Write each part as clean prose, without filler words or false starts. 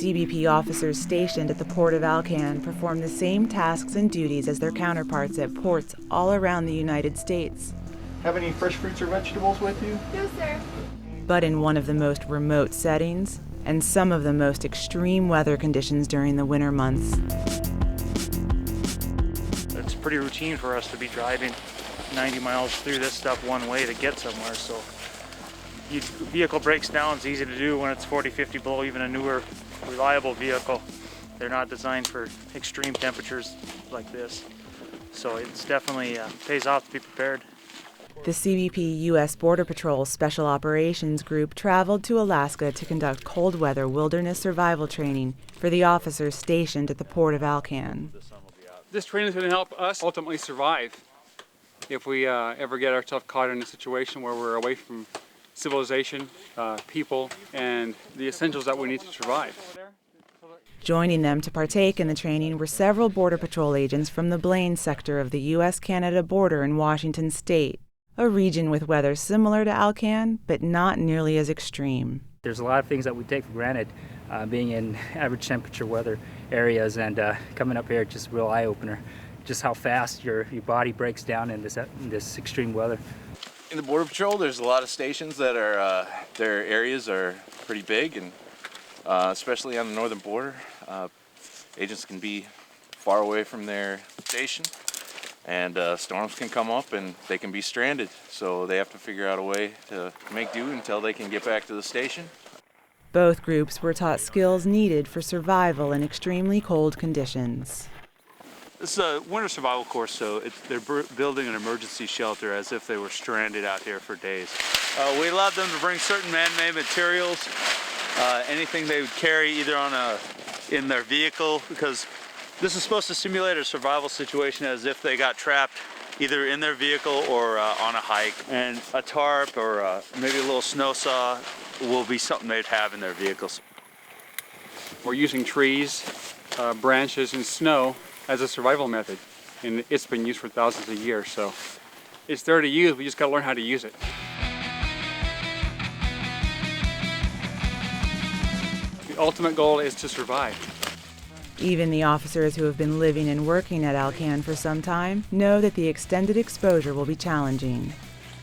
CBP officers stationed at the Port of Alcan perform the same tasks and duties as their counterparts at ports all around the United States. Have any fresh fruits or vegetables with you? No, sir. But in one of the most remote settings and some of the most extreme weather conditions during the winter months. It's pretty routine for us to be driving 90 miles through this stuff one way to get somewhere, so vehicle breaks down. It's easy to do when it's 40, 50 below, even a newer, reliable vehicle. They're not designed for extreme temperatures like this. So it's definitely pays off to be prepared. The CBP U.S. Border Patrol Special Operations Group traveled to Alaska to conduct cold weather wilderness survival training for the officers stationed at the Port of Alcan. This training is going to help us ultimately survive if we ever get ourselves caught in a situation where we're away from civilization, people, and the essentials that we need to survive. Joining them to partake in the training were several Border Patrol agents from the Blaine sector of the U.S.-Canada border in Washington state, a region with weather similar to Alcan, but not nearly as extreme. There's a lot of things that we take for granted, being in average temperature weather areas, and coming up here, just a real eye-opener, just how fast your body breaks down in this extreme weather. In the Border Patrol, there's a lot of stations that are, their areas are pretty big, and especially on the northern border, agents can be far away from their station, and storms can come up and they can be stranded. So they have to figure out a way to make do until they can get back to the station. Both groups were taught skills needed for survival in extremely cold conditions. This is a winter survival course, so they're building an emergency shelter as if they were stranded out here for days. We allowed them to bring certain man-made materials, anything they would carry either in their vehicle, because this is supposed to simulate a survival situation as if they got trapped either in their vehicle or on a hike. And a tarp or maybe a little snow saw will be something they'd have in their vehicles. We're using trees, branches, and snow as a survival method, and it's been used for thousands of years, so it's there to use. We just got to learn how to use it. The ultimate goal is to survive. Even the officers who have been living and working at Alcan for some time know that the extended exposure will be challenging.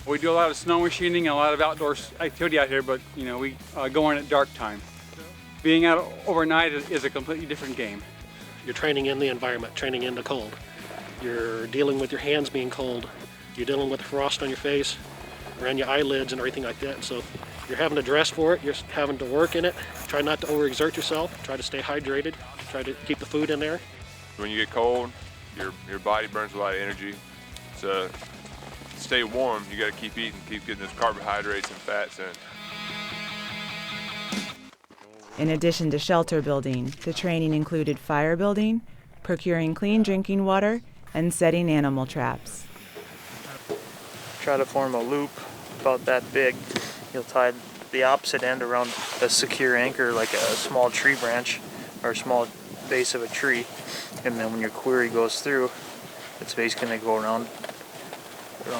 We do a lot of snow machining and a lot of outdoor activity out here, but we go in at dark time. Being out overnight is a completely different game. You're training in the environment, training in the cold. You're dealing with your hands being cold. You're dealing with frost on your face, around your eyelids and everything like that. So you're having to dress for it, you're having to work in it. Try not to overexert yourself, try to stay hydrated, try to keep the food in there. When you get cold, your body burns a lot of energy. So to stay warm, you gotta keep eating, keep getting those carbohydrates and fats in. In addition to shelter building, the training included fire building, procuring clean drinking water, and setting animal traps. Try to form a loop about that big. You'll tie the opposite end around a secure anchor like a small tree branch or a small base of a tree, and then when your query goes through, its base going to go around,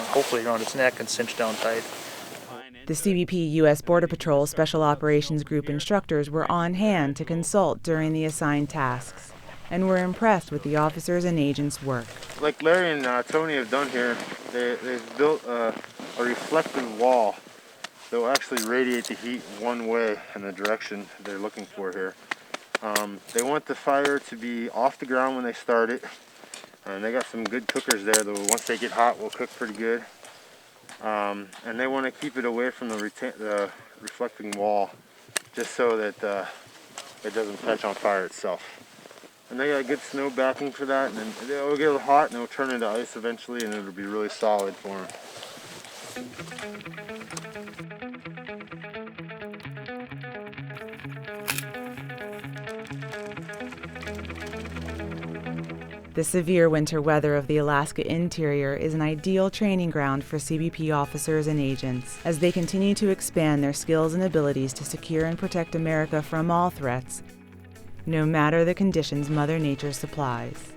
hopefully around its neck and cinch down tight. The CBP U.S. Border Patrol Special Operations Group instructors were on hand to consult during the assigned tasks and were impressed with the officers' and agents' work. Like Larry and Tony have done here, they've built a reflective wall that will actually radiate the heat one way in the direction they're looking for here. They want the fire to be off the ground when they start it, and they got some good cookers there that once they get hot will cook pretty good. And they want to keep it away from the reflecting wall, just so that it doesn't catch on fire itself. And they got good snow backing for that, and then it'll get hot and it'll turn into ice eventually, and it'll be really solid for them. The severe winter weather of the Alaska interior is an ideal training ground for CBP officers and agents as they continue to expand their skills and abilities to secure and protect America from all threats, no matter the conditions Mother Nature supplies.